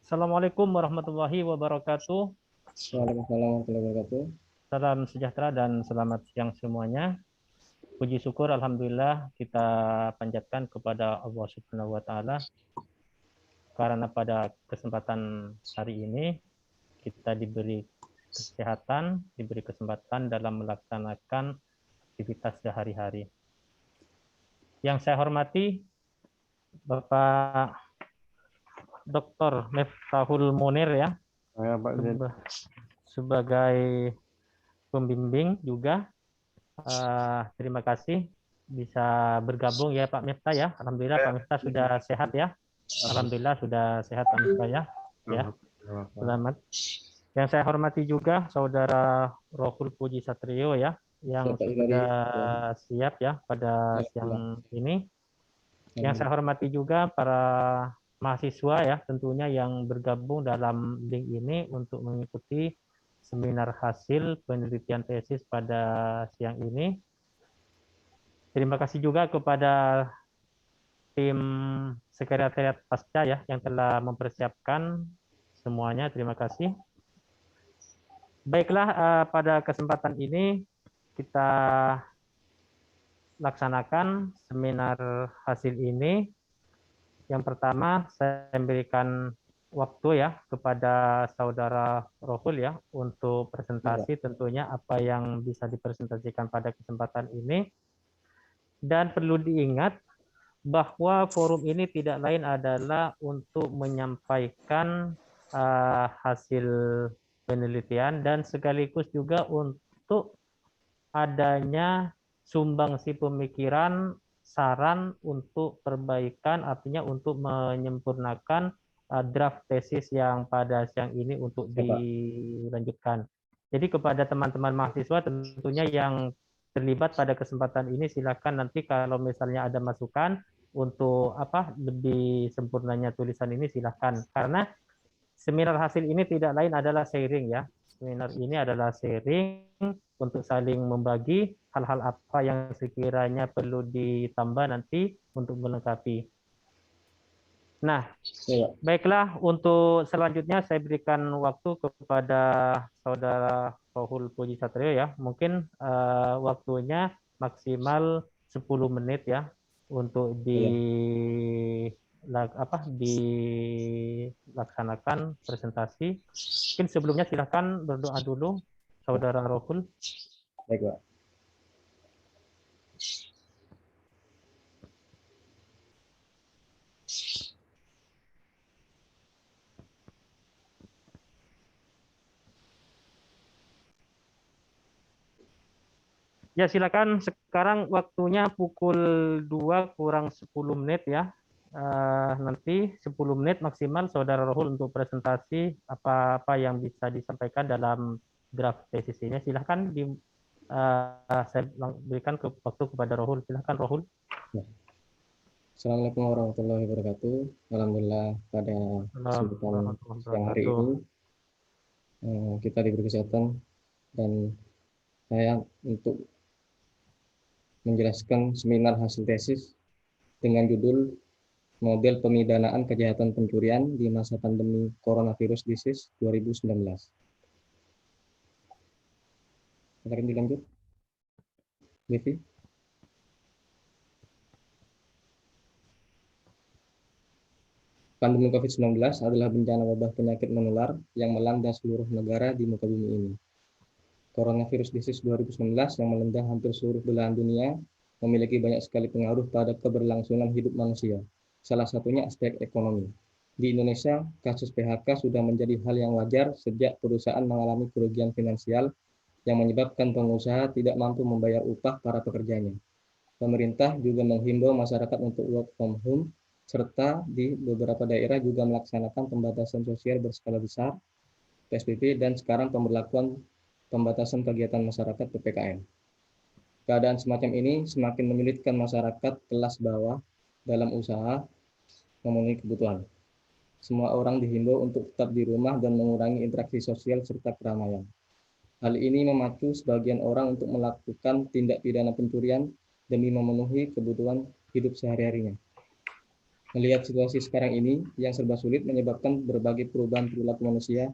Assalamualaikum warahmatullahi wabarakatuh. Waalaikumsalam warahmatullahi wabarakatuh. Salam sejahtera dan selamat siang semuanya. Puji syukur Alhamdulillah kita panjatkan kepada Allah Subhanahu wa Ta'ala karena pada kesempatan hari ini kita diberi kesehatan, diberi kesempatan dalam melaksanakan aktivitas sehari-hari. Yang saya hormati Bapak Dr. Miftahul Munir ya, Pak sebagai pembimbing juga. Terima kasih bisa bergabung ya Pak Miftah ya. Alhamdulillah Pak Miftah sudah sehat ya. Alhamdulillah sudah sehat Pak Miftah ya. Ya, selamat. Yang saya hormati juga Saudara Rohul Puji Satrio ya, yang sudah siap ya pada siang ini. Yang saya hormati juga para mahasiswa ya, tentunya yang bergabung dalam link ini untuk mengikuti seminar hasil penelitian tesis pada siang ini. Terima kasih juga kepada tim sekretariat Pasca ya yang telah mempersiapkan semuanya. Terima kasih. Baiklah, pada kesempatan ini kita laksanakan seminar hasil ini. Yang pertama, saya memberikan waktu ya kepada Saudara Rohul ya untuk presentasi tentunya apa yang bisa dipresentasikan pada kesempatan ini. Dan perlu diingat bahwa forum ini tidak lain adalah untuk menyampaikan hasil penelitian dan sekaligus juga untuk adanya sumbangsi pemikiran, saran untuk perbaikan, artinya untuk menyempurnakan draft tesis yang pada siang ini untuk dilanjutkan. Jadi kepada teman-teman mahasiswa tentunya yang terlibat pada kesempatan ini silakan nanti kalau misalnya ada masukan untuk lebih sempurnanya tulisan ini silakan, karena seminar hasil ini tidak lain adalah sharing ya. Seminar ini adalah sharing untuk saling membagi hal-hal apa yang sekiranya perlu ditambah nanti untuk melengkapi. Nah, baiklah, untuk selanjutnya saya berikan waktu kepada Saudara Rohul Puji Satrio ya. Mungkin waktunya maksimal 10 menit ya untuk dilaksanakan presentasi. Mungkin sebelumnya silahkan berdoa dulu, Saudara Rohul. Baik, Pak. Ya, silakan. Sekarang waktunya pukul 2 kurang 10 menit ya. Nanti 10 menit maksimal Saudara Rohul untuk presentasi apa-apa yang bisa disampaikan dalam draft tesis ini. Silahkan saya berikan waktu kepada Rohul. Silahkan Rohul. Assalamualaikum warahmatullahi wabarakatuh. Alhamdulillah pada kesempatan siang hari ini kita diberi kesehatan dan saya untuk menjelaskan seminar hasil tesis dengan judul Model Pemidanaan Kejahatan Pencurian di Masa Pandemi Coronavirus Disease 2019. Silakan dilanjut, Devi. Pandemi COVID-19 adalah bencana wabah penyakit menular yang melanda seluruh negara di muka bumi ini. Coronavirus Disease 2019 yang melanda hampir seluruh belahan dunia memiliki banyak sekali pengaruh pada keberlangsungan hidup manusia. Salah satunya aspek ekonomi. Di Indonesia, kasus PHK sudah menjadi hal yang wajar sejak perusahaan mengalami kerugian finansial yang menyebabkan pengusaha tidak mampu membayar upah para pekerjanya. Pemerintah juga menghimbau masyarakat untuk work from home, serta di beberapa daerah juga melaksanakan pembatasan sosial berskala besar, PSBB, dan sekarang pemberlakuan pembatasan kegiatan masyarakat PPKM. Keadaan semacam ini semakin menyulitkan masyarakat kelas bawah dalam usaha memenuhi kebutuhan. Semua orang dihimbau untuk tetap di rumah dan mengurangi interaksi sosial serta keramaian. Hal ini memacu sebagian orang untuk melakukan tindak pidana pencurian demi memenuhi kebutuhan hidup sehari-harinya. Melihat situasi sekarang ini yang serba sulit menyebabkan berbagai perubahan perilaku manusia,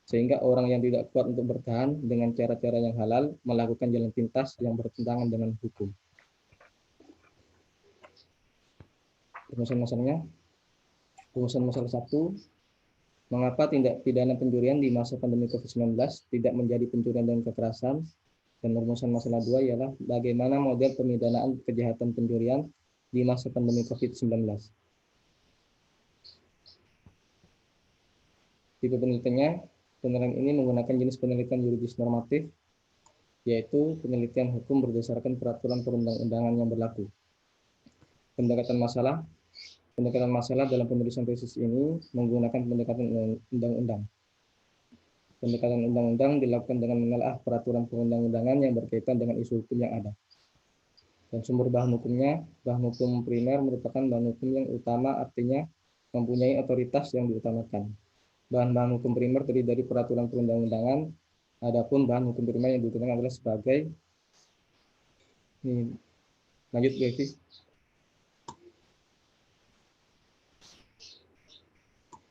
sehingga orang yang tidak kuat untuk bertahan dengan cara-cara yang halal melakukan jalan pintas yang bertentangan dengan hukum. Rumusan masalahnya, rumusan masalah 1, mengapa tindak pidana pencurian di masa pandemi COVID-19 tidak menjadi pencurian dan kekerasan? Dan rumusan masalah 2 ialah bagaimana model pemidanaan kejahatan pencurian di masa pandemi COVID-19. Tipe penelitiannya, penelitian ini menggunakan jenis penelitian yuridis normatif, yaitu penelitian hukum berdasarkan peraturan perundang-undangan yang berlaku. Pendekatan masalah dalam penulisan tesis ini menggunakan pendekatan undang-undang. Pendekatan undang-undang dilakukan dengan menelaah peraturan perundang-undangan yang berkaitan dengan isu hukum yang ada. Dan sumber bahan hukumnya, bahan hukum primer merupakan bahan hukum yang utama, artinya mempunyai otoritas yang diutamakan. Bahan-bahan hukum primer terdiri dari peraturan perundang-undangan. Adapun bahan hukum primer yang diutamakan adalah sebagai ini. Lanjut, Bevi.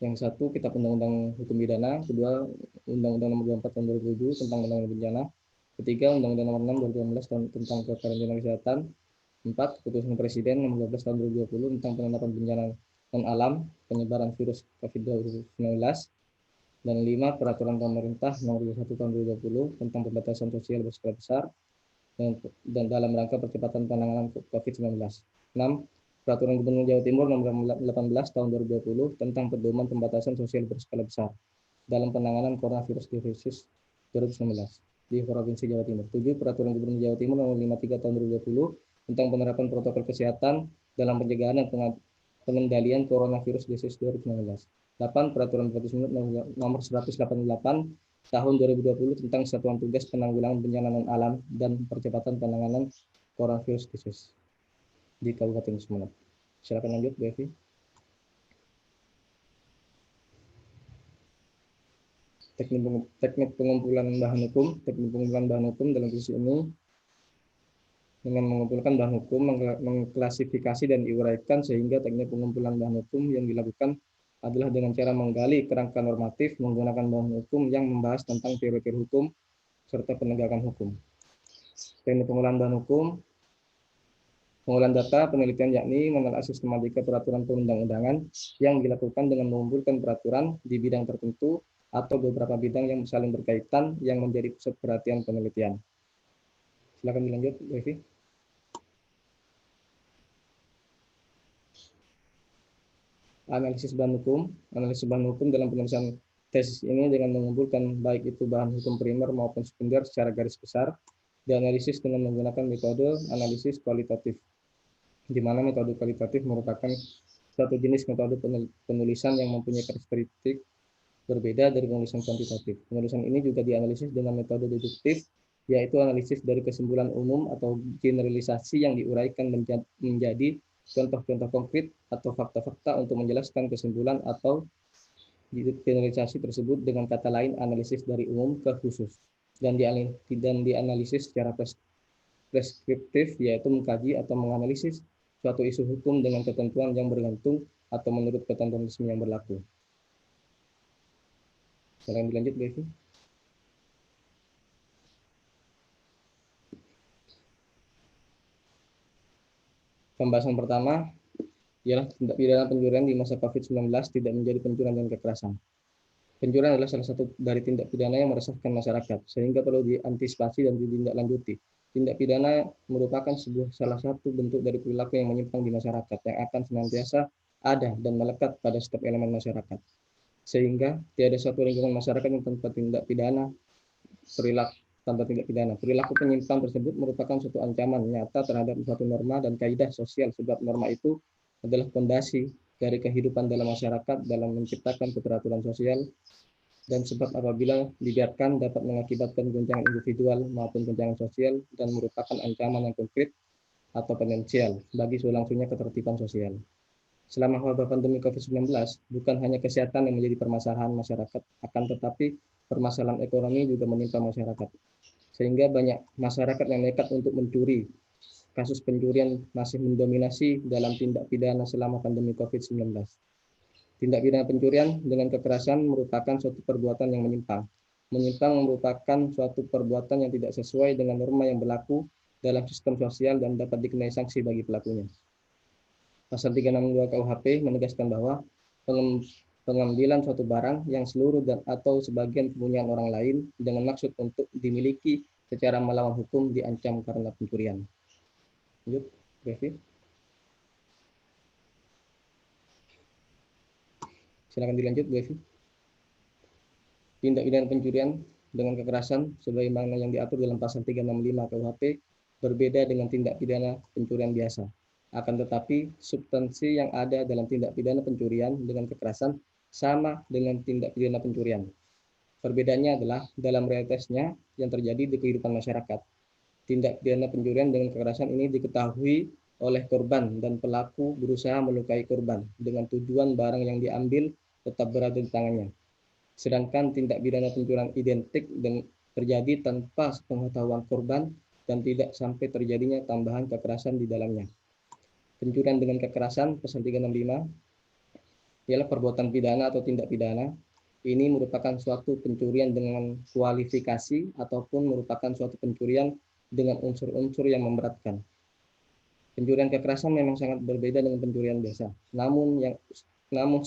Yang satu, Kitab Undang-Undang Hukum Pidana. Kedua, Undang-Undang Nomor 24 Tahun 2007 tentang Undang-Undang Bencana. Ketiga, Undang-Undang Nomor 6 2016 tentang kekarantinaan kesehatan. 4, Keputusan Presiden Nomor 12 Tahun 2020 tentang penanggulangan bencana non-alam, penyebaran virus COVID-19. Dan 5, Peraturan Pemerintah Nomor 21 Tahun 2020 tentang pembatasan sosial berskala besar dan dalam rangka percepatan penanganan COVID-19. 6, Peraturan Gubernur Jawa Timur Nomor 18 Tahun 2020 tentang pedoman pembatasan sosial berskala besar dalam penanganan coronavirus disease 2019 di Provinsi Jawa Timur. 7, Peraturan Gubernur Jawa Timur Nomor 53 Tahun 2020 tentang penerapan protokol kesehatan dalam pencegahan dan pengendalian coronavirus disease 2019. 8, Peraturan Bupati Nomor 188 Tahun 2020 tentang Satuan Tugas Penanggulangan Bencana Non-Alam dan Percepatan Penanganan Coronavirus Disease di Kabupaten Sumeneb. Silakan lanjut, Bevi. Teknik pengumpulan bahan hukum. Teknik pengumpulan bahan hukum dalam sisi ini dengan mengumpulkan bahan hukum, mengklasifikasi dan diuraikan, sehingga teknik pengumpulan bahan hukum yang dilakukan adalah dengan cara menggali kerangka normatif menggunakan bahan hukum yang membahas tentang teori-teori hukum serta penegakan hukum. Teknik pengolahan bahan hukum, pengolahan data penelitian yakni menelaah sistematika peraturan perundang-undangan yang dilakukan dengan mengumpulkan peraturan di bidang tertentu atau beberapa bidang yang saling berkaitan yang menjadi pusat perhatian penelitian. Silakan dilanjut, Devi. Analisis bahan hukum dalam penulisan tesis ini dengan mengumpulkan baik itu bahan hukum primer maupun sekunder secara garis besar, dianalisis dengan menggunakan metode analisis kualitatif, di mana metode kualitatif merupakan suatu jenis metode penulisan yang mempunyai karakteristik berbeda dari penulisan kuantitatif. Penulisan ini juga dianalisis dengan metode deduktif, yaitu analisis dari kesimpulan umum atau generalisasi yang diuraikan menjadi contoh-contoh konkret atau fakta-fakta untuk menjelaskan kesimpulan atau generalisasi tersebut, dengan kata lain analisis dari umum ke khusus, dan dianalisis secara preskriptif, yaitu mengkaji atau menganalisis suatu isu hukum dengan ketentuan yang bergantung atau menurut ketentuan resmi yang berlaku. Silakan dilanjut, Bevi. Pembahasan pertama ialah tindak pidana pencurian di masa COVID-19 tidak menjadi pencurian dan kekerasan. Pencurian adalah salah satu dari tindak pidana yang meresahkan masyarakat, sehingga perlu diantisipasi dan ditindaklanjuti. Tindak pidana merupakan salah satu bentuk dari perilaku yang menyimpang di masyarakat, yang akan senantiasa ada dan melekat pada setiap elemen masyarakat. Sehingga tiada satu lingkungan masyarakat yang tanpa tindak pidana, perilaku penyimpang tersebut merupakan suatu ancaman nyata terhadap suatu norma dan kaidah sosial, sebab norma itu adalah fondasi dari kehidupan dalam masyarakat dalam menciptakan keteraturan sosial, dan sebab apabila dibiarkan dapat mengakibatkan goncangan individual maupun goncangan sosial dan merupakan ancaman yang konkret atau potensial bagi berlangsungnya ketertiban sosial. Selama wabah pandemi COVID-19, bukan hanya kesehatan yang menjadi permasalahan masyarakat, akan tetapi permasalahan ekonomi juga menimpa masyarakat. Sehingga banyak masyarakat yang nekat untuk mencuri kasus pencurian masih mendominasi dalam tindak pidana selama pandemi COVID-19. Tindak pidana pencurian dengan kekerasan merupakan suatu perbuatan yang menyimpang. Menyimpang merupakan suatu perbuatan yang tidak sesuai dengan norma yang berlaku dalam sistem sosial dan dapat dikenai sanksi bagi pelakunya. Pasal 362 KUHP menegaskan bahwa pengambilan suatu barang yang seluruh dan atau sebagian kepunyaan orang lain dengan maksud untuk dimiliki secara melawan hukum diancam karena pencurian. Lanjut, Bevi. Silakan dilanjut, Bevi. Tindak pidana pencurian dengan kekerasan sebagaimana yang diatur dalam pasal 365 KUHP berbeda dengan tindak pidana pencurian biasa. Akan tetapi, substansi yang ada dalam tindak pidana pencurian dengan kekerasan sama dengan tindak pidana pencurian. Perbedaannya adalah dalam realitasnya yang terjadi di kehidupan masyarakat. Tindak pidana pencurian dengan kekerasan ini diketahui oleh korban dan pelaku berusaha melukai korban dengan tujuan barang yang diambil tetap berada di tangannya. Sedangkan tindak pidana pencurian identik dan terjadi tanpa pengetahuan korban dan tidak sampai terjadinya tambahan kekerasan di dalamnya. Pencurian dengan kekerasan pasal 365 ialah perbuatan pidana atau tindak pidana. Ini merupakan suatu pencurian dengan kualifikasi ataupun merupakan suatu pencurian dengan unsur-unsur yang memberatkan. Pencurian kekerasan memang sangat berbeda dengan pencurian biasa. Namun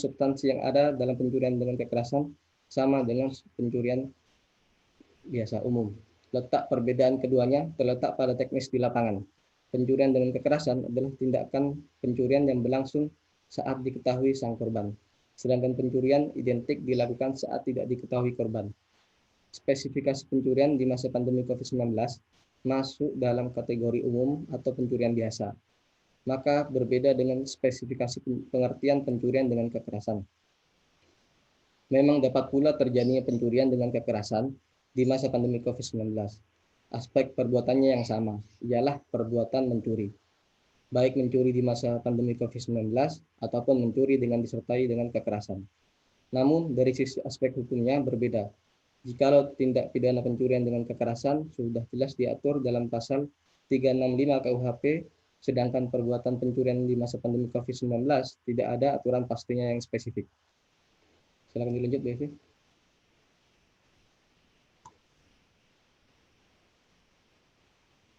substansi yang ada dalam pencurian dengan kekerasan sama dengan pencurian biasa umum. Letak perbedaan keduanya terletak pada teknis di lapangan. Pencurian dengan kekerasan adalah tindakan pencurian yang berlangsung saat diketahui sang korban. Sedangkan pencurian identik dilakukan saat tidak diketahui korban. Spesifikasi pencurian di masa pandemi COVID-19 masuk dalam kategori umum atau pencurian biasa. Maka berbeda dengan spesifikasi pengertian pencurian dengan kekerasan. Memang dapat pula terjadinya pencurian dengan kekerasan di masa pandemi COVID-19. Aspek perbuatannya yang sama, ialah perbuatan mencuri. Baik mencuri di masa pandemi COVID-19 ataupun mencuri dengan disertai dengan kekerasan. Namun dari sisi aspek hukumnya berbeda. Jikalau tindak pidana pencurian dengan kekerasan sudah jelas diatur dalam pasal 365 KUHP, sedangkan perbuatan pencurian di masa pandemi COVID-19 tidak ada aturan pastinya yang spesifik. Silakan dilanjut, Bevi.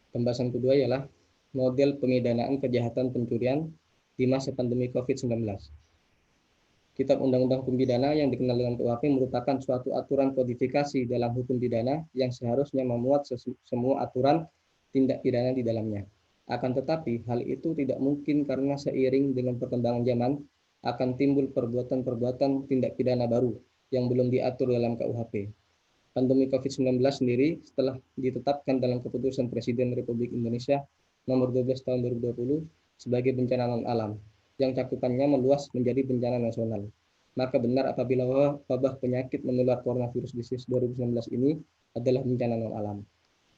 Pembahasan kedua ialah model pemidanaan kejahatan pencurian di masa pandemi COVID-19. Kitab Undang-Undang Hukum Pidana yang dikenal dengan KUHP merupakan suatu aturan kodifikasi dalam hukum pidana yang seharusnya memuat semua aturan tindak pidana di dalamnya. Akan tetapi, hal itu tidak mungkin karena seiring dengan perkembangan zaman akan timbul perbuatan-perbuatan tindak pidana baru yang belum diatur dalam KUHP. Pandemi COVID-19 sendiri setelah ditetapkan dalam keputusan Presiden Republik Indonesia nomor 12 tahun 2020 sebagai bencana non-alam, yang cakupannya meluas menjadi bencana nasional. Maka benar apabila wabah penyakit menular coronavirus disease 2019 ini adalah bencana non-alam.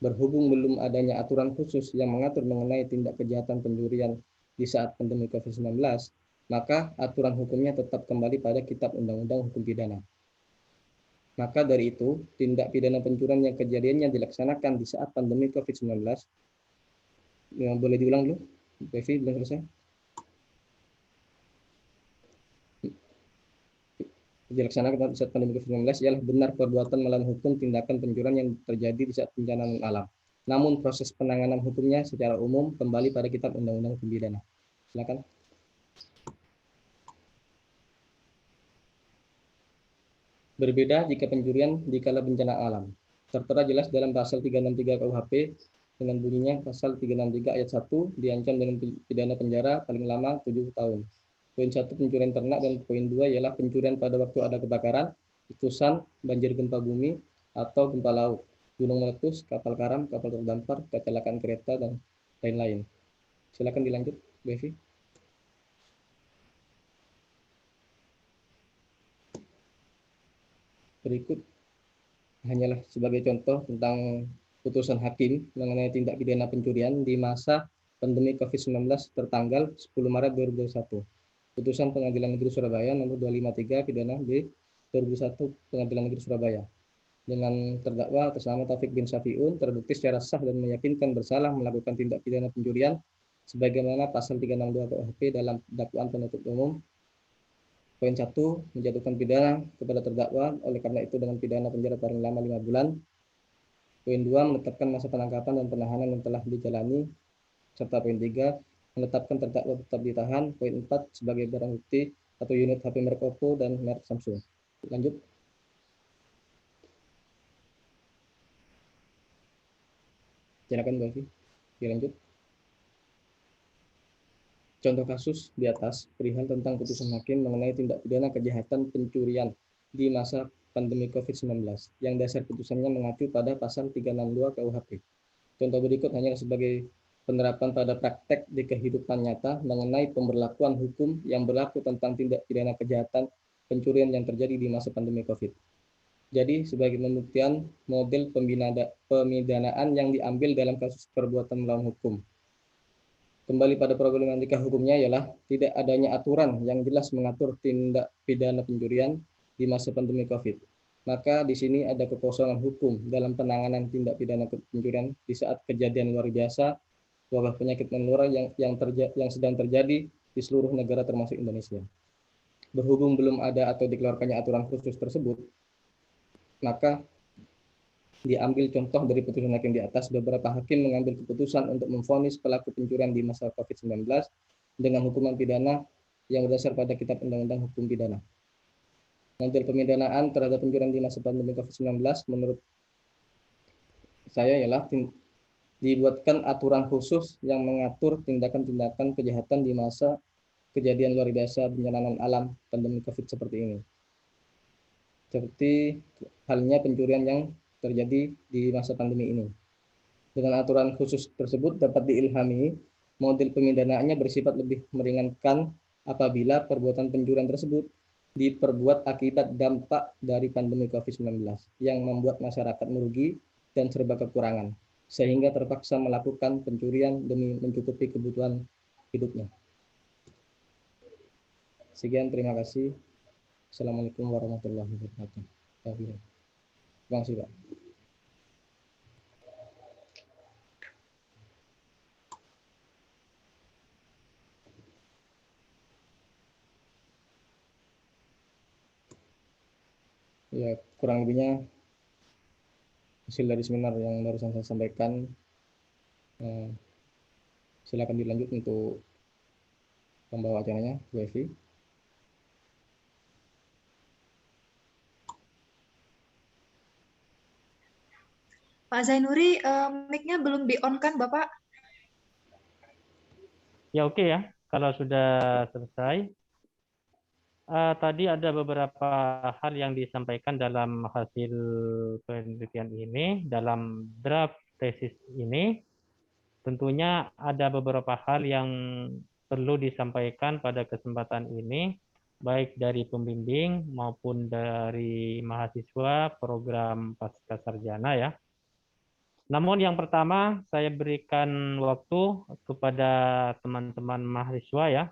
Berhubung belum adanya aturan khusus yang mengatur mengenai tindak kejahatan pencurian di saat pandemi COVID-19, maka aturan hukumnya tetap kembali pada Kitab Undang-Undang Hukum Pidana. Maka dari itu, tindak pidana pencurian yang kejadiannya dilaksanakan di saat pandemi COVID-19, boleh diulang dulu, Bevi, belum selesai. Dilaksanakan saat pandemi COVID-19 ialah benar perbuatan melawan hukum tindakan pencurian yang terjadi di saat bencana alam. Namun proses penanganan hukumnya secara umum kembali pada Kitab Undang-Undang Hukum Pidana. Silakan. Berbeda jika pencurian dikala bencana alam. Tertera jelas dalam pasal 363 KUHP dengan bunyinya pasal 363 ayat 1 diancam dengan pidana penjara paling lama 7 tahun. Poin 1 pencurian ternak dan poin 2 ialah pencurian pada waktu ada kebakaran, letusan, banjir gempa bumi, atau gempa laut, gunung meletus, kapal karam, kapal terdampar, kecelakaan kereta, dan lain-lain. Silakan dilanjut, Bevi. Berikut hanyalah sebagai contoh tentang putusan hakim mengenai tindak pidana pencurian di masa pandemi COVID-19 tertanggal 10 Maret 2021. Putusan Pengadilan Negeri Surabaya nomor 253 pidana B 2001 Pengadilan Negeri Surabaya. dengan terdakwa atas nama Taufik bin Syafi'un terbukti secara sah dan meyakinkan bersalah melakukan tindak pidana pencurian sebagaimana pasal 362 KUHP dalam dakwaan penuntut umum. Poin 1, menjatuhkan pidana kepada terdakwa oleh karena itu dengan pidana penjara paling lama 5 bulan. Poin 2, menetapkan masa penangkapan dan penahanan yang telah dijalani. Serta poin 3, menetapkan terdakwa tetap ditahan. Poin 4, sebagai barang bukti atau unit HP merek Oppo dan merek Samsung. Lanjut. Silakan Bu Evi. Dilanjut. Contoh kasus di atas perihal tentang putusan hakim mengenai tindak pidana kejahatan pencurian di masa pandemi COVID-19 yang dasar putusannya mengacu pada pasal 362 KUHP. Contoh berikut hanya sebagai penerapan pada praktek di kehidupan nyata mengenai pemberlakuan hukum yang berlaku tentang tindak pidana kejahatan pencurian yang terjadi di masa pandemi COVID. Jadi, sebagai pembuktian model pemidanaan yang diambil dalam kasus perbuatan melawan hukum. Kembali pada problematika hukumnya ialah tidak adanya aturan yang jelas mengatur tindak pidana pencurian di masa pandemi COVID. Maka di sini ada kekosongan hukum dalam penanganan tindak pidana pencurian di saat kejadian luar biasa wabah penyakit menular yang sedang terjadi di seluruh negara termasuk Indonesia. Berhubung belum ada atau dikeluarkannya aturan khusus tersebut, maka diambil contoh dari putusan hakim di atas, beberapa hakim mengambil keputusan untuk memvonis pelaku pencurian di masa COVID-19 dengan hukuman pidana yang berdasar pada Kitab Undang-Undang Hukum Pidana. Model pemidanaan terhadap pencurian di masa pandemi COVID-19 menurut saya ialah dibuatkan aturan khusus yang mengatur tindakan-tindakan kejahatan di masa kejadian luar biasa bencana alam pandemi COVID seperti ini. Seperti halnya pencurian yang terjadi di masa pandemi ini. Dengan aturan khusus tersebut dapat diilhami model pemidanaannya bersifat lebih meringankan apabila perbuatan pencurian tersebut diperbuat akibat dampak dari pandemi COVID-19 yang membuat masyarakat merugi dan serba kekurangan, sehingga terpaksa melakukan pencurian demi mencukupi kebutuhan hidupnya. Sekian, terima kasih. Assalamualaikum warahmatullahi wabarakatuh. Terima kasih, Pak. Ya, kurang lebihnya hasil dari seminar yang barusan saya sampaikan. Silakan dilanjut untuk pembawa acaranya, Bu Evi. Pak Zainuri, mic-nya belum di-on kan, Bapak? Ya oke ya, kalau sudah selesai. Tadi ada beberapa hal yang disampaikan dalam hasil penelitian ini, dalam draft tesis ini. Tentunya ada beberapa hal yang perlu disampaikan pada kesempatan ini, baik dari pembimbing maupun dari mahasiswa program Pascasarjana ya. Namun yang pertama saya berikan waktu kepada teman-teman mahasiswa ya,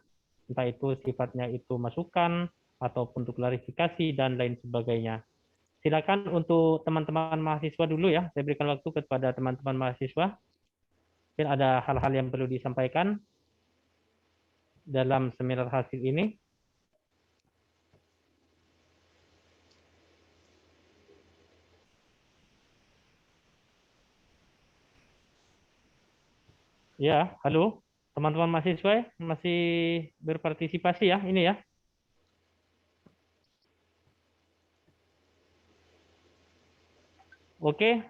entah itu sifatnya itu masukan ataupun untuk klarifikasi dan lain sebagainya. Silakan untuk teman-teman mahasiswa dulu ya, saya berikan waktu kepada teman-teman mahasiswa. Mungkin ada hal-hal yang perlu disampaikan dalam seminar hasil ini. Ya, halo. Teman-teman mahasiswa ya, masih berpartisipasi ya ini ya. Oke,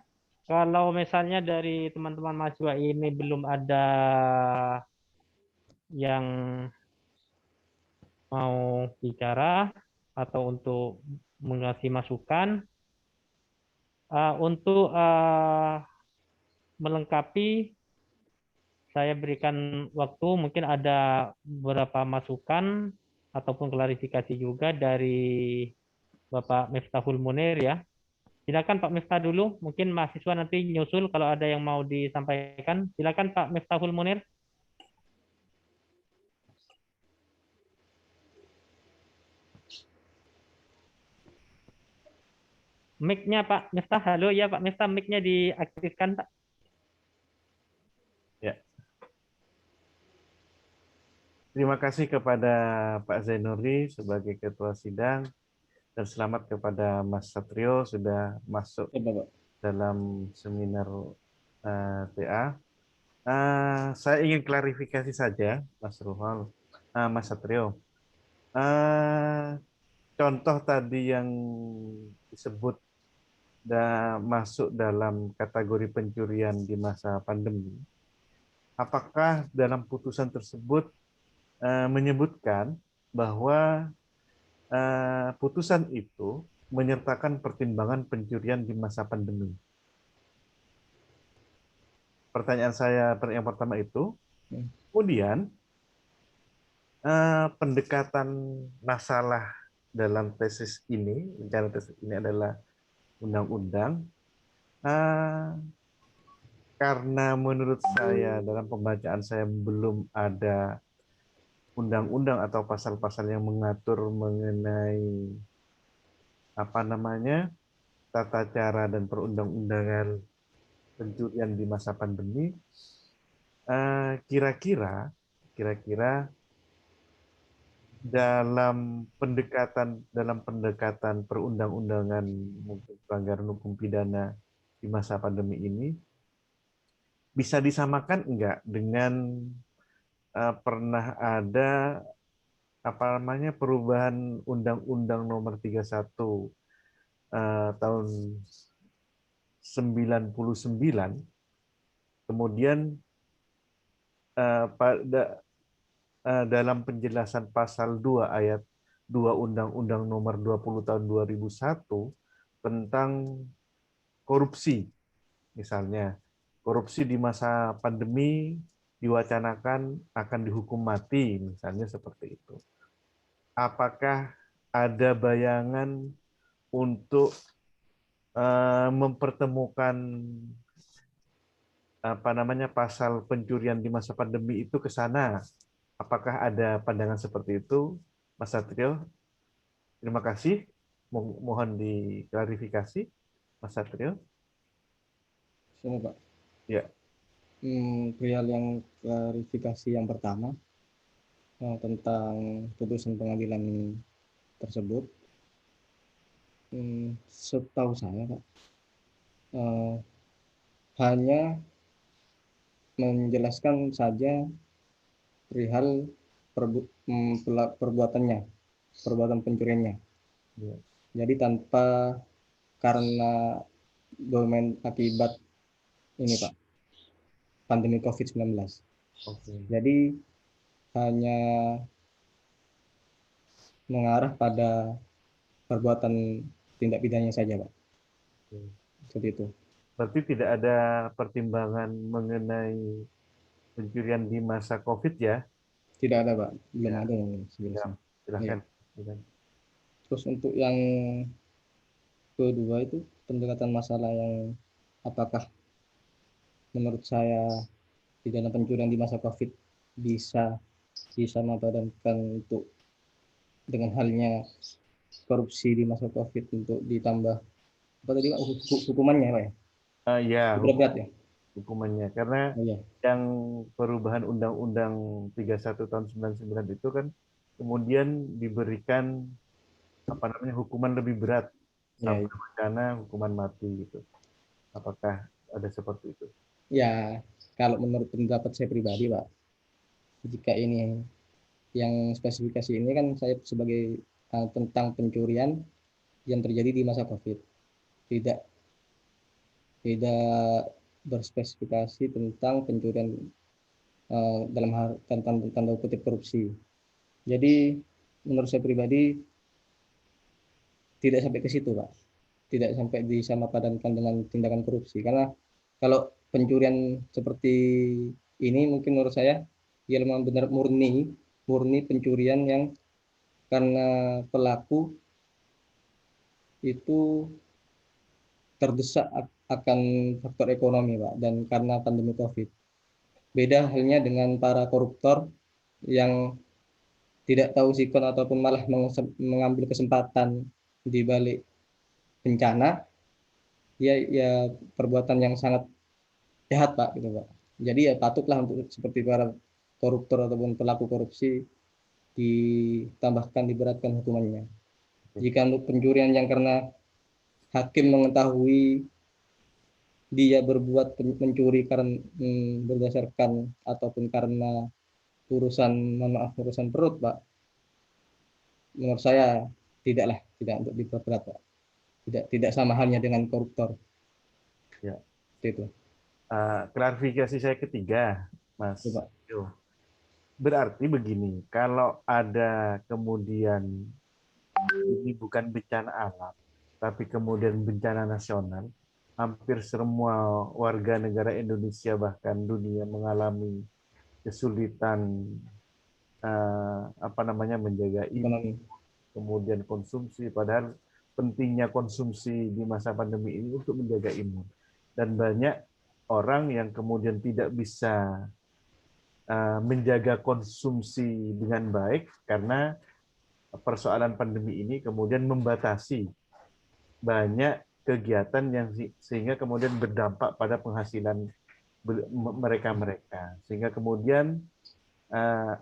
kalau misalnya dari teman-teman mahasiswa ini belum ada yang mau bicara atau untuk mengasih masukan, untuk melengkapi saya berikan waktu, mungkin ada beberapa masukan ataupun klarifikasi juga dari Bapak Miftahul Munir ya. Silakan Pak Miftah dulu, mungkin mahasiswa nanti nyusul kalau ada yang mau disampaikan. Silakan Pak Miftahul Munir. Mic-nya Pak Miftah, halo ya Pak Miftah, mic-nya diaktifkan Pak. Ya. Terima kasih kepada Pak Zainuri sebagai Ketua Sidang, dan selamat kepada Mas Satrio sudah masuk Ya, Bapak. dalam seminar TA. Saya ingin klarifikasi saja, Mas Ruhol, Mas Satrio. Contoh tadi yang disebut masuk dalam kategori pencurian di masa pandemi. Apakah dalam putusan tersebut menyebutkan bahwa putusan itu menyertakan pertimbangan pencurian di masa pandemi? Pertanyaan saya yang pertama itu. Kemudian pendekatan masalah dalam tesis ini, rencana tesis ini adalah undang-undang, karena menurut saya dalam pembacaan saya belum ada undang-undang atau pasal-pasal yang mengatur mengenai tata cara dan perundang-undangan pencurian di masa pandemi. Kira-kira dalam pendekatan perundang-undangan mungkin pelanggaran hukum pidana di masa pandemi ini bisa disamakan enggak dengan pernah ada perubahan Undang-Undang Nomor 31 tahun 99, kemudian dalam penjelasan pasal 2 ayat 2 Undang-Undang Nomor 20 tahun 2001 tentang korupsi. Misalnya, korupsi di masa pandemi diwacanakan akan dihukum mati, misalnya seperti itu. Apakah ada bayangan untuk mempertemukan pasal pencurian di masa pandemi itu ke sana? Apakah ada pandangan seperti itu, Mas Satrio? Terima kasih. Mohon diklarifikasi, Mas Satrio. Sini, Pak. Ya. Perihal yang klarifikasi yang pertama tentang putusan pengadilan tersebut, setahu saya, Pak, hanya menjelaskan saja perihal perbuatan pencuriannya. Ya. Jadi tanpa karena domain akibat ini, Pak, pandemi COVID-19. Okay. Jadi hanya mengarah pada perbuatan tindak pidananya saja, Pak. Okay. Seperti itu. Berarti tidak ada pertimbangan mengenai pencurian di masa COVID ya? Tidak ada, Pak. Belum Ya. ada yang sejelasnya. Silakan. Ya. Terus untuk yang kedua itu pendekatan masalah yang apakah menurut saya pidana pencurian di masa COVID bisa disampadankan untuk dengan halnya korupsi di masa COVID untuk ditambah apa tadi, Pak, hukumannya, Pak, ya? Ya, Berat ya? hukumannya. Karena Iya. yang perubahan Undang-Undang 31 tahun 99 itu kan kemudian diberikan hukuman lebih berat sampai bencana hukuman mati gitu. Apakah ada seperti itu? Ya, kalau menurut pendapat saya pribadi, Pak, jika ini yang spesifikasi ini kan saya sebagai tentang pencurian yang terjadi di masa COVID, tidak berspesifikasi tentang pencurian dalam hal tanda kutip korupsi. Jadi menurut saya pribadi tidak sampai ke situ, Pak. Tidak sampai disamapadankan dengan tindakan korupsi. Karena kalau pencurian seperti ini mungkin menurut saya ya memang benar murni pencurian yang karena pelaku itu terdesak akan faktor ekonomi, Pak, dan karena pandemi COVID. Beda halnya dengan para koruptor yang tidak tahu sikon ataupun malah mengambil kesempatan di balik bencana, ya perbuatan yang sangat jahat Pak gitu Pak. Jadi ya patutlah untuk seperti para koruptor ataupun pelaku korupsi ditambahkan, diberatkan hukumannya. Jika untuk pencurian yang karena hakim mengetahui dia berbuat mencuri karena berdasarkan ataupun karena urusan perut Pak, menurut saya tidak untuk diperberat Pak. Tidak sama halnya dengan koruptor. Ya. Itu. Klarifikasi saya ketiga, Mas. Coba. Yo. Berarti begini, kalau ada kemudian ini bukan bencana alam, tapi kemudian bencana nasional, hampir semua warga negara Indonesia bahkan dunia mengalami kesulitan menjaga Ekonomi. kemudian konsumsi, padahal pentingnya konsumsi di masa pandemi ini untuk menjaga imun. Dan banyak orang yang kemudian tidak bisa menjaga konsumsi dengan baik karena persoalan pandemi ini kemudian membatasi banyak kegiatan yang sehingga kemudian berdampak pada penghasilan mereka. Sehingga kemudian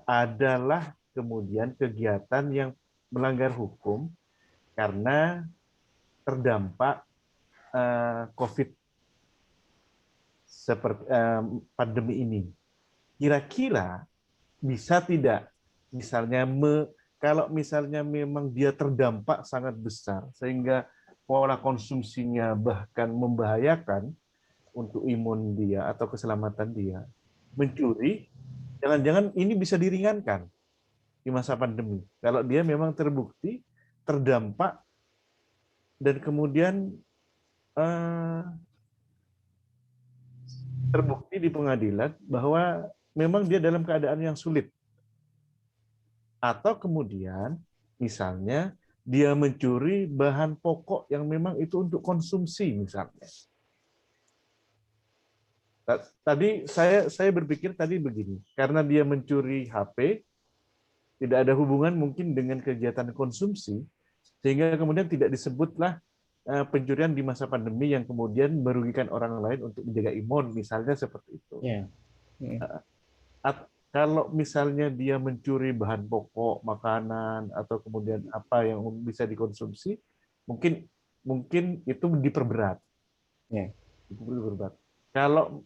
adalah kemudian kegiatan yang melanggar hukum karena terdampak COVID seperti pandemi ini. Kira-kira bisa tidak misalnya kalau misalnya memang dia terdampak sangat besar sehingga pola konsumsinya bahkan membahayakan untuk imun dia atau keselamatan dia, mencuri, jangan-jangan ini bisa diringankan di masa pandemi. Kalau dia memang terbukti terdampak dan kemudian terbukti di pengadilan bahwa memang dia dalam keadaan yang sulit. Atau kemudian misalnya dia mencuri bahan pokok yang memang itu untuk konsumsi misalnya. Tadi saya berpikir tadi begini, karena dia mencuri HP, tidak ada hubungan mungkin dengan kegiatan konsumsi, sehingga kemudian tidak disebutlah pencurian di masa pandemi yang kemudian merugikan orang lain untuk menjaga imun, misalnya seperti itu. Yeah. Kalau misalnya dia mencuri bahan pokok, makanan, atau kemudian apa yang bisa dikonsumsi, mungkin itu diperberat. Yeah. Diperberat. Kalau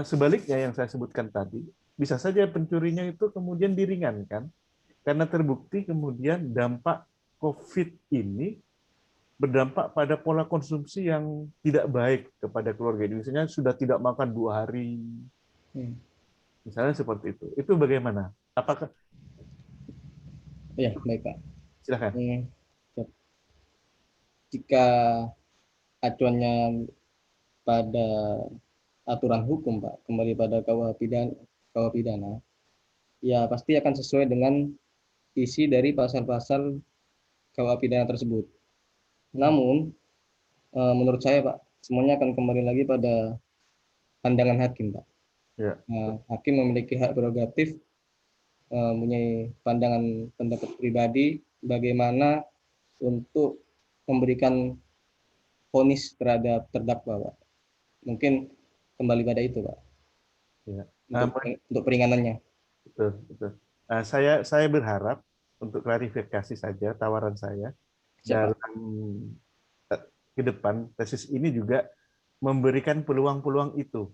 sebaliknya yang saya sebutkan tadi, bisa saja pencurinya itu kemudian diringankan, karena terbukti kemudian dampak COVID ini berdampak pada pola konsumsi yang tidak baik kepada keluarga. Misalnya sudah tidak makan 2 hari, misalnya seperti itu. Itu bagaimana? Apakah? Ya, baik Pak. Silakan. Jika acuannya pada aturan hukum Pak, kembali pada KUH pidana, ya pasti akan sesuai dengan isi dari pasal-pasal KUH pidana tersebut. Namun, menurut saya Pak, semuanya akan kembali lagi pada pandangan hakim Pak. Ya. Hakim memiliki hak prerogatif, mempunyai pendapat pribadi bagaimana untuk memberikan vonis terhadap terdakwa Pak. Mungkin kembali pada itu Pak. Ya. Untuk peringanannya. Betul. Saya berharap untuk klarifikasi saja tawaran saya. Siapa? Dalam ke depan tesis ini juga memberikan peluang-peluang itu.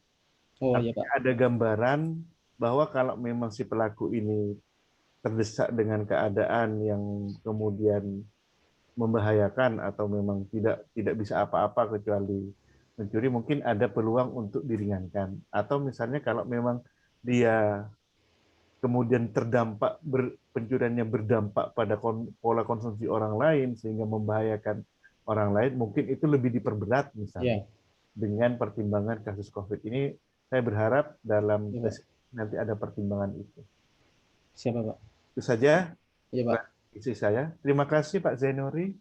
Iya, Pak. Ada gambaran bahwa kalau memang si pelaku ini terdesak dengan keadaan yang kemudian membahayakan atau memang tidak bisa apa-apa kecuali mencuri, mungkin ada peluang untuk diringankan. Atau misalnya kalau memang dia kemudian terdampak pencuriannya berdampak pada pola konsumsi orang lain sehingga membahayakan orang lain, mungkin itu lebih diperberat misalnya. Dengan pertimbangan kasus COVID ini, saya berharap dalam nanti ada pertimbangan itu. Siapa Pak? Itu saja. Iya Pak. Isi saya. Terima kasih Pak Zainuri.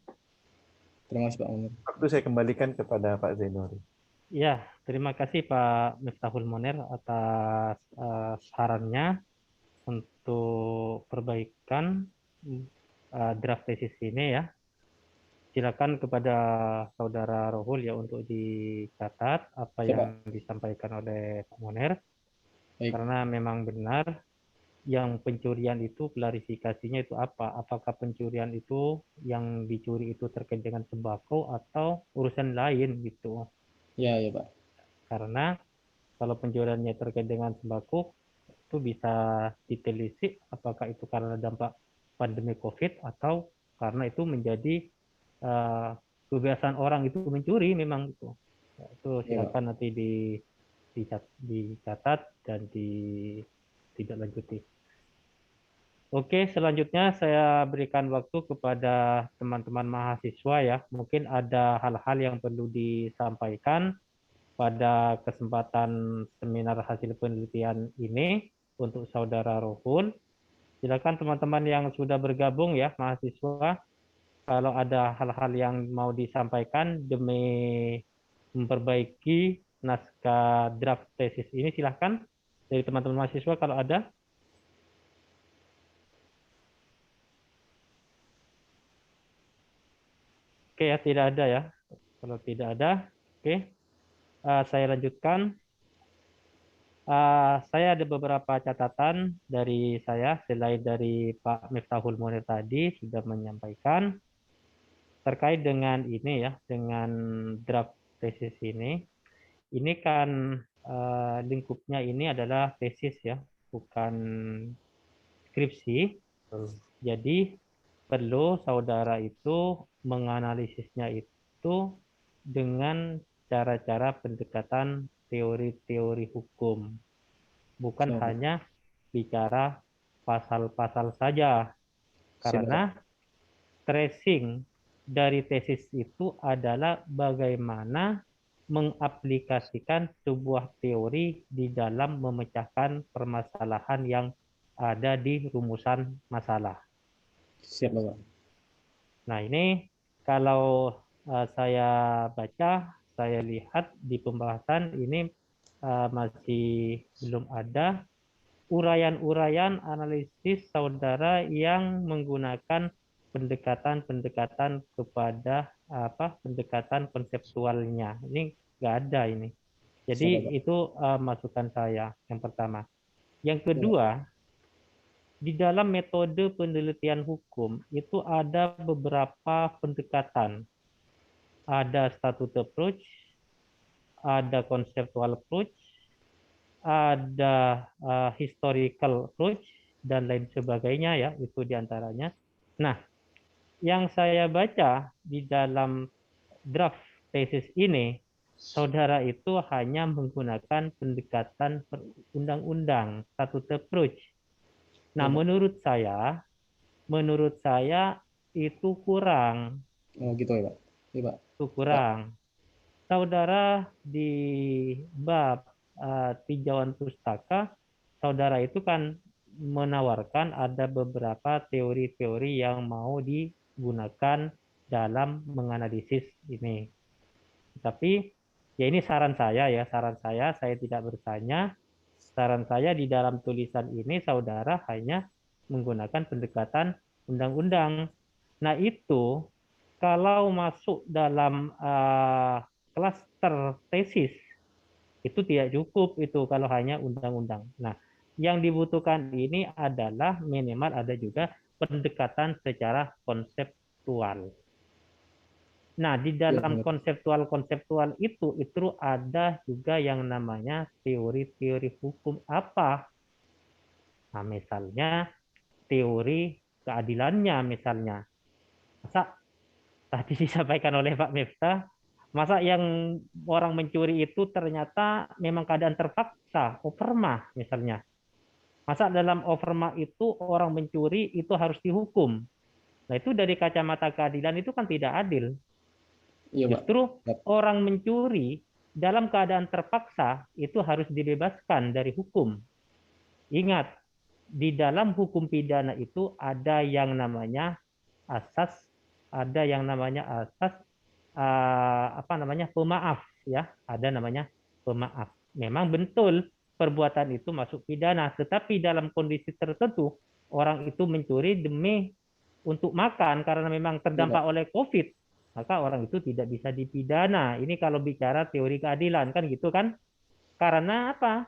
Terima kasih Pak Munir. Waktu saya kembalikan kepada Pak Zainuri. Ya, terima kasih Pak Miftahul Munir atas sarannya untuk perbaikan draft tesis ini ya. silakan kepada Saudara Rohul ya untuk dicatat apa Siap, Pak. yang disampaikan oleh Pak Moner, Baik. karena memang benar yang pencurian itu klarifikasinya itu apa? Apakah pencurian itu yang dicuri itu terkait dengan sembako atau urusan lain gitu? Ya, ya, Pak. Karena kalau pencuriannya terkait dengan sembako itu bisa ditelisik apakah itu karena dampak pandemi COVID atau karena itu menjadi kebiasaan orang itu mencuri memang itu. Ya, itu Ya, Pak. silakan nanti dicatat dan ditindaklanjuti. Oke, selanjutnya saya berikan waktu kepada teman-teman mahasiswa ya. Mungkin ada hal-hal yang perlu disampaikan pada kesempatan seminar hasil penelitian ini untuk Saudara Rohul. Silakan teman-teman yang sudah bergabung ya, mahasiswa. Kalau ada hal-hal yang mau disampaikan demi memperbaiki naskah draft tesis ini, silakan dari teman-teman mahasiswa kalau ada. Oke ya, tidak ada ya. Kalau tidak ada, oke. Saya lanjutkan. Saya ada beberapa catatan dari saya, selain dari Pak Miftahul Munir tadi sudah menyampaikan terkait dengan ini ya, dengan draft tesis ini. Ini kan lingkupnya ini adalah tesis ya, bukan skripsi. Jadi perlu saudara itu menganalisisnya itu dengan cara-cara pendekatan teori-teori hukum, bukan Siap, Pak. hanya bicara pasal-pasal saja, Siap, Pak. karena tracing dari tesis itu adalah bagaimana mengaplikasikan sebuah teori di dalam memecahkan permasalahan yang ada di rumusan masalah. Siap, Pak. Nah, ini kalau saya baca, saya lihat di pembahasan ini masih belum ada uraian-uraian analisis saudara yang menggunakan pendekatan-pendekatan kepada pendekatan konseptualnya. Ini nggak ada ini. Jadi Siap, Pak. itu masukan saya yang pertama. Yang Ya, Pak. kedua, di dalam metode penelitian hukum itu ada beberapa pendekatan. Ada statute approach, ada conceptual approach, ada historical approach, dan lain sebagainya ya, itu diantaranya. Nah, yang saya baca di dalam draft tesis ini, saudara itu hanya menggunakan pendekatan undang-undang, statute approach. Nah, menurut saya itu kurang. Oh, gitu ya, Pak. Iya, Pak. Itu kurang. Saudara di bab tinjauan pustaka, saudara itu kan menawarkan ada beberapa teori-teori yang mau digunakan dalam menganalisis ini. Tapi ya ini saran saya ya, saya tidak bertanya. Saran saya di dalam tulisan ini saudara hanya menggunakan pendekatan undang-undang. Nah, itu kalau masuk dalam klaster tesis itu tidak cukup itu kalau hanya undang-undang. Nah, yang dibutuhkan ini adalah minimal ada juga pendekatan secara konseptual. Nah, di dalam konseptual itu ada juga yang namanya teori-teori hukum apa? Nah, misalnya teori keadilannya misalnya. Masa tadi disampaikan oleh Pak Miftah, masa yang orang mencuri itu ternyata memang keadaan terpaksa, overmah misalnya. Masa dalam overmah itu orang mencuri itu harus dihukum. Nah, itu dari kacamata keadilan itu kan tidak adil. Iya, Pak. Justru orang mencuri dalam keadaan terpaksa itu harus dibebaskan dari hukum. Ingat, di dalam hukum pidana itu ada yang namanya asas, ada yang namanya asas pemaaf ya, ada namanya pemaaf. Memang betul perbuatan itu masuk pidana, tetapi dalam kondisi tertentu orang itu mencuri demi untuk makan karena memang terdampak oleh COVID. maka orang itu tidak bisa dipidana. Ini kalau bicara teori keadilan kan gitu kan? Karena apa?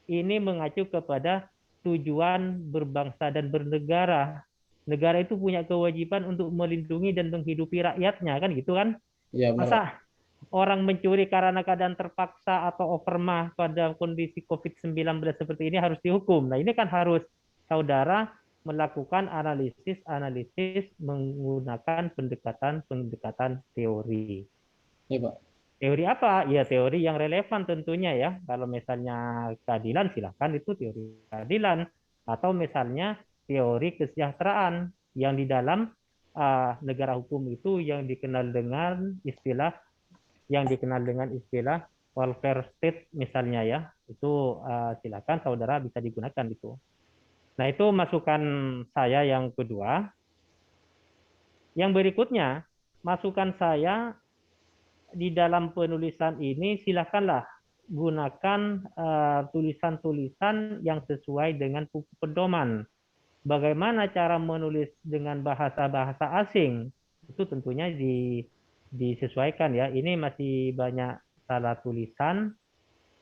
Ini mengacu kepada tujuan berbangsa dan bernegara. Negara itu punya kewajiban untuk melindungi dan menghidupi rakyatnya kan gitu kan? Iya, benar, Pak. Masa orang mencuri karena keadaan terpaksa atau overmah pada kondisi COVID-19 seperti ini harus dihukum. Nah, ini kan harus saudara melakukan analisis menggunakan pendekatan teori. Iya, Pak. Teori apa? Ya teori yang relevan tentunya ya. Kalau misalnya keadilan silahkan itu teori keadilan. Atau misalnya teori kesejahteraan yang di dalam negara hukum itu yang dikenal dengan istilah welfare state misalnya ya. Itu silakan saudara bisa digunakan itu. Nah, itu masukan saya yang kedua. Yang berikutnya, masukan saya di dalam penulisan ini silakanlah gunakan tulisan-tulisan yang sesuai dengan buku pedoman. Bagaimana cara menulis dengan bahasa-bahasa asing itu tentunya disesuaikan ya. Ini masih banyak salah tulisan.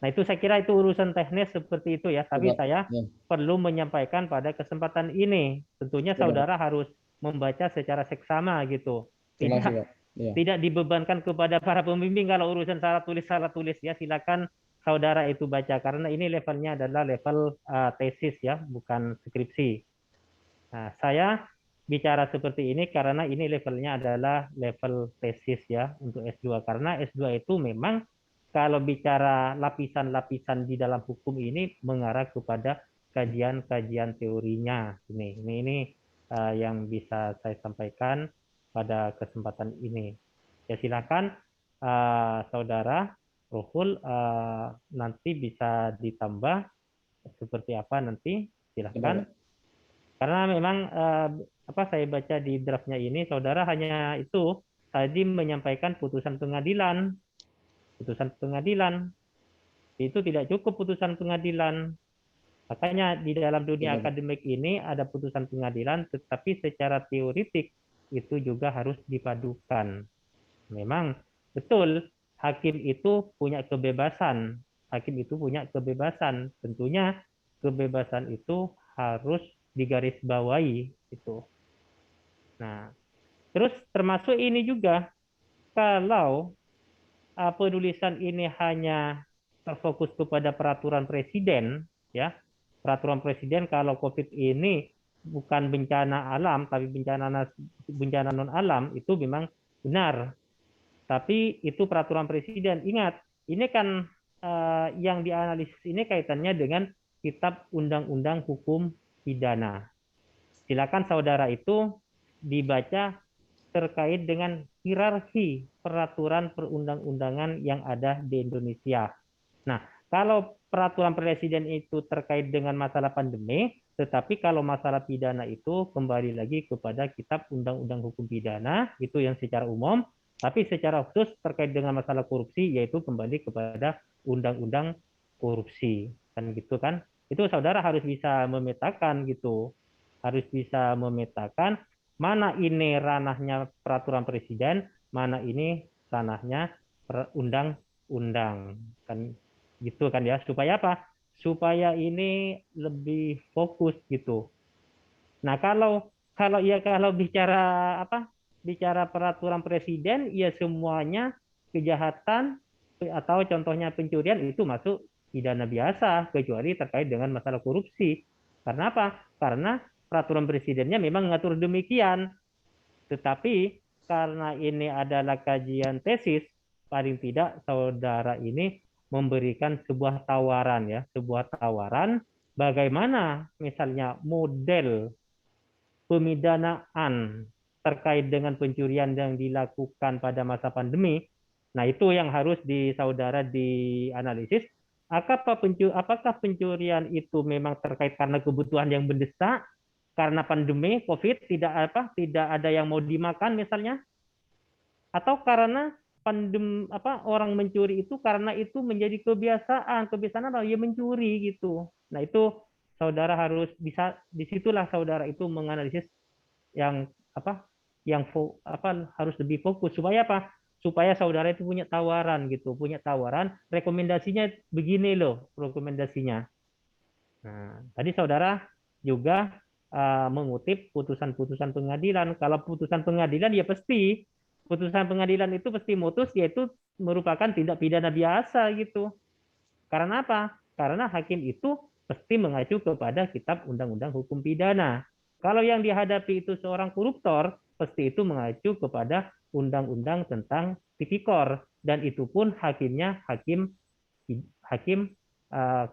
Nah, itu saya kira itu urusan teknis seperti itu ya. Iya, Tapi Pak. saya Ya, perlu menyampaikan pada kesempatan ini. Tentunya ya, Pak. saudara harus membaca secara seksama gitu. Terima kasih, Tidak Pak. Iya. tidak dibebankan kepada para pembimbing kalau urusan salah tulis ya. Silakan saudara itu baca karena ini levelnya adalah level tesis ya, bukan skripsi. Nah, saya bicara seperti ini karena ini levelnya adalah level tesis ya untuk S2 karena S2 itu memang kalau bicara lapisan-lapisan di dalam hukum ini mengarah kepada kajian-kajian teorinya. Ini yang bisa saya sampaikan pada kesempatan ini. Ya silakan saudara Rohul nanti bisa ditambah seperti apa nanti Ya, silakan. Pak. Karena memang apa saya baca di draftnya ini, saudara hanya itu tadi menyampaikan putusan pengadilan. Putusan pengadilan itu tidak cukup putusan pengadilan. Makanya di dalam dunia Ya, Pak. akademik ini ada putusan pengadilan, tetapi secara teoritik itu juga harus dipadukan. Memang betul hakim itu punya kebebasan. Hakim itu punya kebebasan. Tentunya kebebasan itu harus digarisbawahi itu. Nah, terus termasuk ini juga kalau penulisan ini hanya terfokus kepada peraturan presiden, ya peraturan presiden kalau COVID ini bukan bencana alam tapi bencana non alam itu memang benar. Tapi itu peraturan presiden. Ingat, ini kan yang dianalisis ini kaitannya dengan Kitab Undang-Undang Hukum Pidana. Silakan saudara itu dibaca terkait dengan hierarki peraturan perundang-undangan yang ada di Indonesia. Nah, kalau peraturan presiden itu terkait dengan masalah pandemi, tetapi kalau masalah pidana itu kembali lagi kepada Kitab Undang-Undang Hukum Pidana, itu yang secara umum, tapi secara khusus terkait dengan masalah korupsi, yaitu kembali kepada Undang-Undang Korupsi. Kan gitu kan? Itu saudara harus bisa memetakan gitu. Harus bisa memetakan mana ini ranahnya peraturan presiden, mana ini ranahnya undang-undang. Kan gitu kan ya. Supaya apa? Supaya ini lebih fokus gitu. Nah, kalau bicara apa? Bicara peraturan presiden, ya semuanya kejahatan atau contohnya pencurian itu masuk pidana biasa kecuali terkait dengan masalah korupsi. Karena apa? Karena peraturan presidennya memang mengatur demikian. Tetapi karena ini adalah kajian tesis, paling tidak saudara ini memberikan sebuah tawaran ya, sebuah tawaran bagaimana misalnya model pemidanaan terkait dengan pencurian yang dilakukan pada masa pandemi. Nah, itu yang harus saudara dianalisis. Apakah pencurian itu memang terkait karena kebutuhan yang mendesak, karena pandemi COVID tidak ada yang mau dimakan misalnya, atau karena orang mencuri itu karena itu menjadi kebiasaan apa ya mencuri gitu. Nah, itu saudara harus bisa disitulah saudara itu menganalisis yang yang harus lebih fokus supaya apa? Supaya saudara itu punya tawaran gitu, punya tawaran, rekomendasinya begini loh, rekomendasinya. Nah, tadi saudara juga mengutip putusan-putusan pengadilan. Kalau putusan pengadilan ya pasti putusan pengadilan itu pasti mutus yaitu merupakan tindak pidana biasa gitu. Karena apa? Karena hakim itu pasti mengacu kepada kitab undang-undang hukum pidana. Kalau yang dihadapi itu seorang koruptor, pasti itu mengacu kepada undang-undang tentang tipikor dan itu pun hakimnya hakim uh,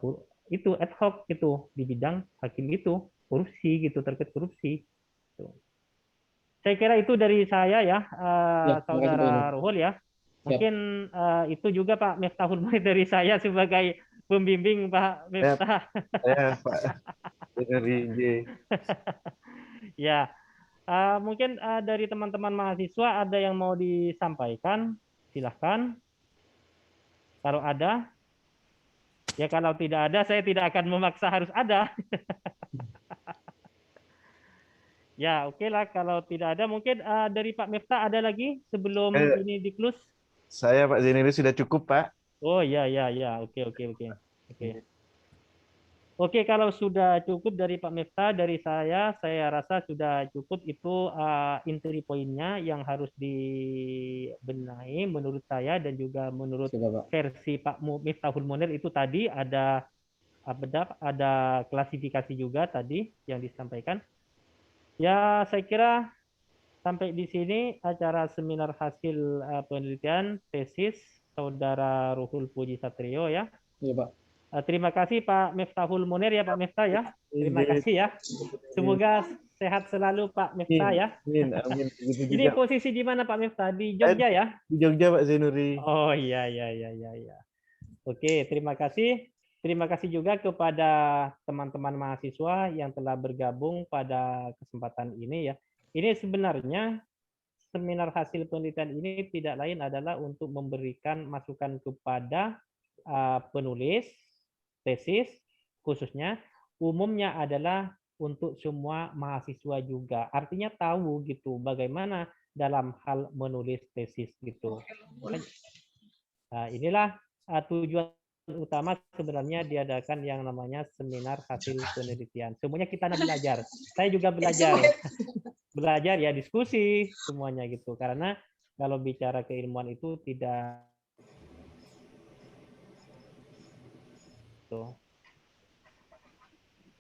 itu ad hoc gitu di bidang hakim itu korupsi gitu terkait korupsi. Saya kira itu dari saya ya, Saudara Ruhul ya. Mungkin itu juga Pak Miftahul Mulid dari saya sebagai pembimbing Pak Miftah. Ya, Pak dari J. Ya, mungkin dari teman-teman mahasiswa ada yang mau disampaikan, silahkan. Kalau ada, ya kalau tidak ada saya tidak akan memaksa harus ada. Ya, oke lah kalau tidak ada mungkin dari Pak Miftah ada lagi sebelum ini di-close. Saya Pak Zainuri sudah cukup, Pak. Oh ya ya ya, oke. Oke, kalau sudah cukup dari Pak Miftah, dari saya rasa sudah cukup itu inti poinnya yang harus dibenahi menurut saya dan juga menurut versi Pak Miftahul Munir itu tadi ada klasifikasi juga tadi yang disampaikan. Ya, saya kira sampai di sini acara seminar hasil penelitian tesis Saudara Ruhul Puji Satrio ya. Iya, Pak. Terima kasih Pak Miftahul Munir ya Pak Miftah ya. Terima kasih ya. Semoga sehat selalu Pak Miftah ya. Amin. Ini posisi di mana Pak Miftah? Di Jogja ya? Di Jogja Pak Zainuri. Oh iya. Oke, terima kasih. Terima kasih juga kepada teman-teman mahasiswa yang telah bergabung pada kesempatan ini ya. Ini sebenarnya seminar hasil penelitian ini tidak lain adalah untuk memberikan masukan kepada penulis tesis, khususnya umumnya adalah untuk semua mahasiswa juga. Artinya tahu gitu bagaimana dalam hal menulis tesis gitu. Nah, inilah tujuan utama sebenarnya diadakan yang namanya seminar hasil penelitian. Semuanya kita belajar. Saya juga belajar. Belajar ya diskusi semuanya gitu. Karena kalau bicara keilmuan itu tidak tuh.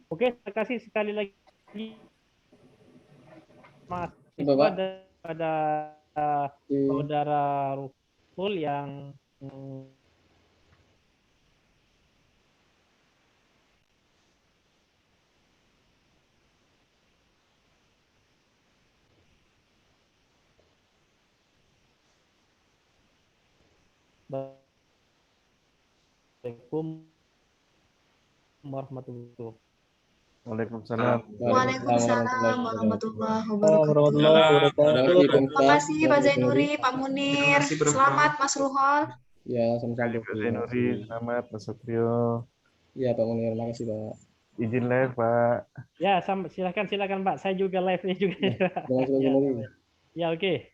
Oke, terima kasih sekali lagi mahasiswa pada Saudara Ruhul yang Assalamualaikum warahmatullahi wabarakatuh. Waalaikumsalam. Waalaikumsalam warahmatullahi wabarakatuh. Terima kasih Pak Zainuri, Pak Munir. Selamat Mas Ruhul. Ya, sama-sama Pak Zainuri, selamat Mas Satrio. Ya, Pak Munir, makasih Pak. Izin live Pak. Ya, silakan Pak. Saya juga live-nya juga. Ya, ya, oke.